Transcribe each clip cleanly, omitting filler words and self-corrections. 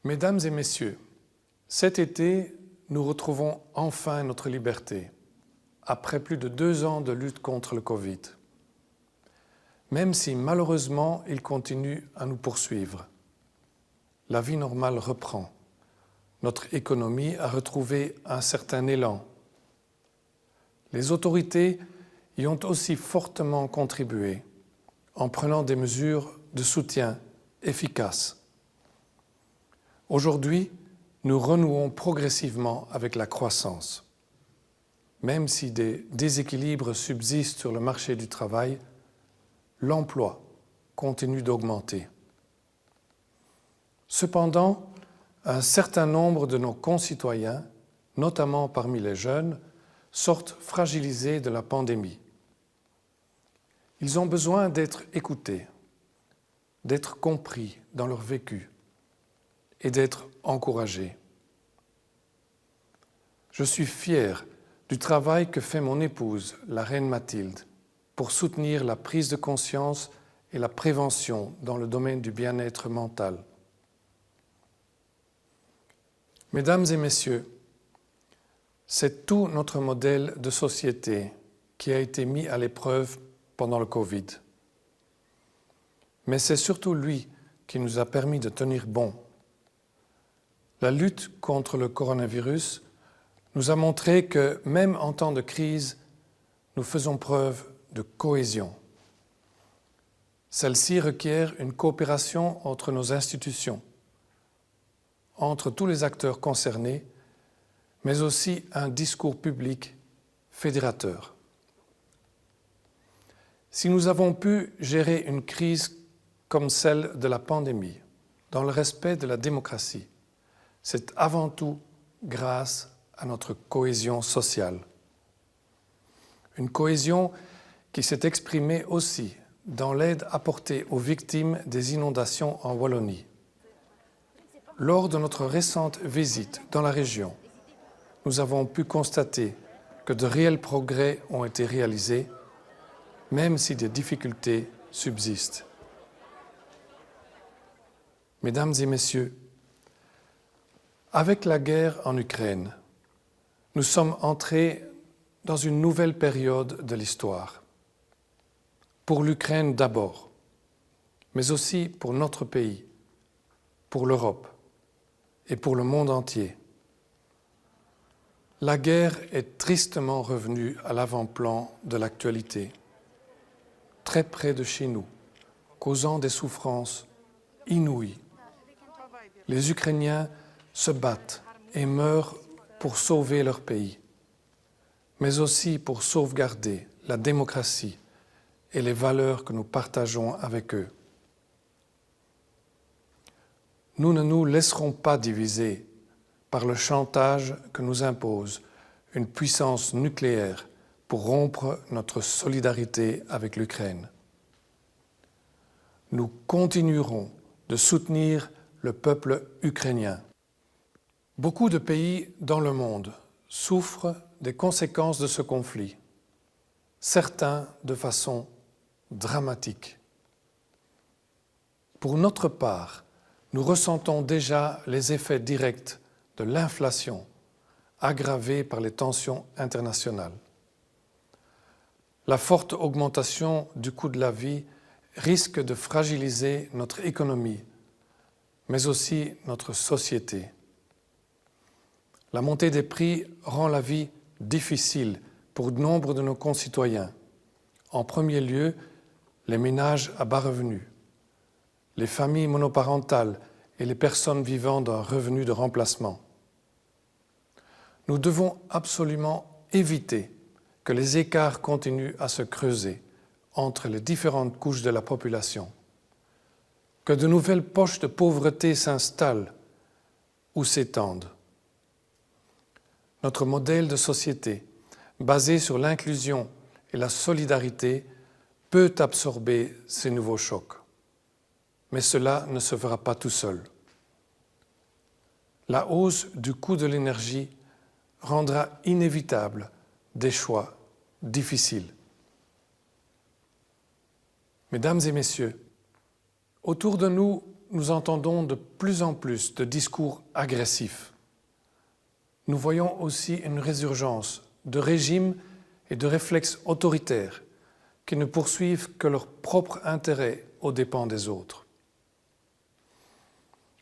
Mesdames et messieurs, cet été, nous retrouvons enfin notre liberté, après plus de 2 ans de lutte contre le Covid. Même si malheureusement, il continue à nous poursuivre. La vie normale reprend. Notre économie a retrouvé un certain élan. Les autorités y ont aussi fortement contribué en prenant des mesures de soutien efficaces. Aujourd'hui, nous renouons progressivement avec la croissance. Même si des déséquilibres subsistent sur le marché du travail, l'emploi continue d'augmenter. Cependant, un certain nombre de nos concitoyens, notamment parmi les jeunes, sortent fragilisés de la pandémie. Ils ont besoin d'être écoutés, d'être compris dans leur vécu et d'être encouragés. Je suis fier du travail que fait mon épouse, la reine Mathilde, pour soutenir la prise de conscience et la prévention dans le domaine du bien-être mental. Mesdames et messieurs, c'est tout notre modèle de société qui a été mis à l'épreuve pendant le Covid. Mais c'est surtout lui qui nous a permis de tenir bon. La lutte contre le coronavirus nous a montré que, même en temps de crise, nous faisons preuve de cohésion. Celle-ci requiert une coopération entre nos institutions, entre tous les acteurs concernés, mais aussi un discours public fédérateur. Si nous avons pu gérer une crise comme celle de la pandémie, dans le respect de la démocratie, c'est avant tout grâce à notre cohésion sociale. Une cohésion qui s'est exprimée aussi dans l'aide apportée aux victimes des inondations en Wallonie. Lors de notre récente visite dans la région, nous avons pu constater que de réels progrès ont été réalisés, même si des difficultés subsistent. Mesdames et messieurs, avec la guerre en Ukraine, nous sommes entrés dans une nouvelle période de l'histoire. Pour l'Ukraine d'abord, mais aussi pour notre pays, pour l'Europe et pour le monde entier. La guerre est tristement revenue à l'avant-plan de l'actualité, très près de chez nous, causant des souffrances inouïes. Les Ukrainiens se battent et meurent pour sauver leur pays, mais aussi pour sauvegarder la démocratie et les valeurs que nous partageons avec eux. Nous ne nous laisserons pas diviser par le chantage que nous impose une puissance nucléaire pour rompre notre solidarité avec l'Ukraine. Nous continuerons de soutenir le peuple ukrainien. Beaucoup de pays dans le monde souffrent des conséquences de ce conflit, certains de façon dramatique. Pour notre part, nous ressentons déjà les effets directs de l'inflation aggravée par les tensions internationales. La forte augmentation du coût de la vie risque de fragiliser notre économie, mais aussi notre société. La montée des prix rend la vie difficile pour nombre de nos concitoyens. En premier lieu, les ménages à bas revenus, les familles monoparentales et les personnes vivant d'un revenu de remplacement. Nous devons absolument éviter que les écarts continuent à se creuser entre les différentes couches de la population, que de nouvelles poches de pauvreté s'installent ou s'étendent. Notre modèle de société, basé sur l'inclusion et la solidarité, peut absorber ces nouveaux chocs. Mais cela ne se fera pas tout seul. La hausse du coût de l'énergie rendra inévitable des choix difficiles. Mesdames et messieurs, autour de nous, nous entendons de plus en plus de discours agressifs. Nous voyons aussi une résurgence de régimes et de réflexes autoritaires qui ne poursuivent que leur propre intérêt aux dépens des autres.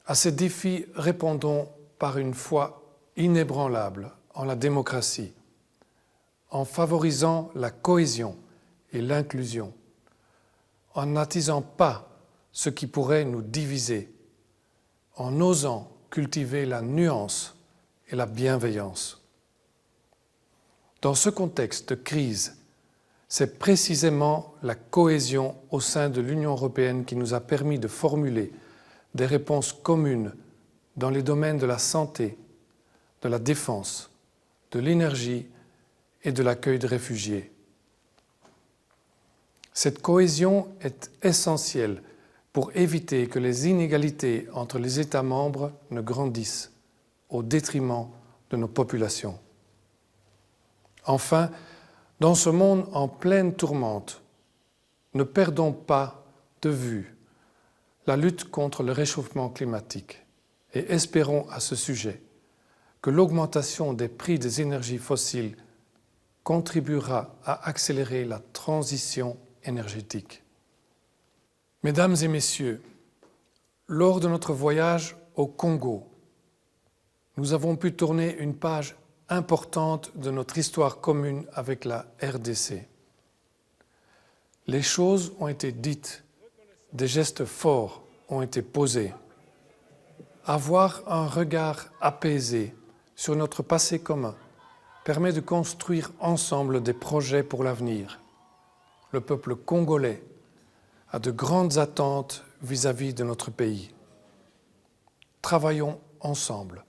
À ces défis, répondons par une foi inébranlable en la démocratie, en favorisant la cohésion et l'inclusion, en n'attisant pas ce qui pourrait nous diviser, en osant cultiver la nuance et la bienveillance. Dans ce contexte de crise, c'est précisément la cohésion au sein de l'Union européenne qui nous a permis de formuler des réponses communes dans les domaines de la santé, de la défense, de l'énergie et de l'accueil de réfugiés. Cette cohésion est essentielle pour éviter que les inégalités entre les États membres ne grandissent au détriment de nos populations. Enfin, dans ce monde en pleine tourmente, ne perdons pas de vue la lutte contre le réchauffement climatique et espérons à ce sujet que l'augmentation des prix des énergies fossiles contribuera à accélérer la transition énergétique. Mesdames et messieurs, lors de notre voyage au Congo, nous avons pu tourner une page importante de notre histoire commune avec la RDC. Les choses ont été dites, des gestes forts ont été posés. Avoir un regard apaisé sur notre passé commun permet de construire ensemble des projets pour l'avenir. Le peuple congolais a de grandes attentes vis-à-vis de notre pays. Travaillons ensemble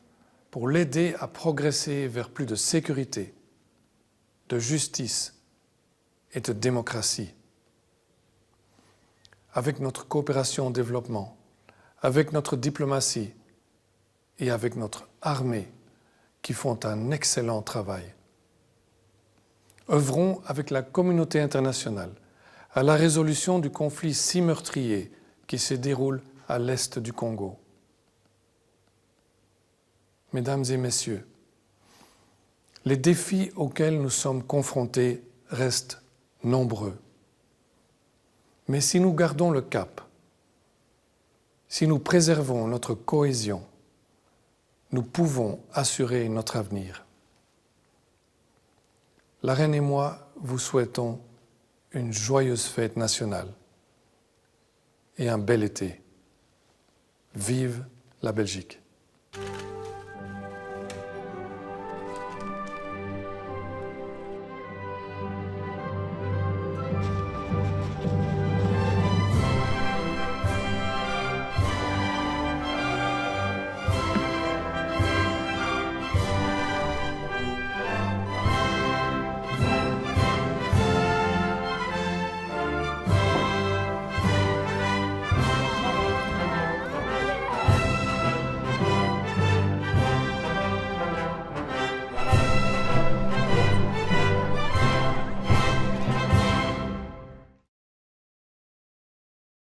pour l'aider à progresser vers plus de sécurité, de justice et de démocratie. Avec notre coopération au développement, avec notre diplomatie et avec notre armée qui font un excellent travail. Œuvrons avec la communauté internationale à la résolution du conflit si meurtrier qui se déroule à l'est du Congo. Mesdames et messieurs, les défis auxquels nous sommes confrontés restent nombreux. Mais si nous gardons le cap, si nous préservons notre cohésion, nous pouvons assurer notre avenir. La Reine et moi vous souhaitons une joyeuse fête nationale et un bel été. Vive la Belgique!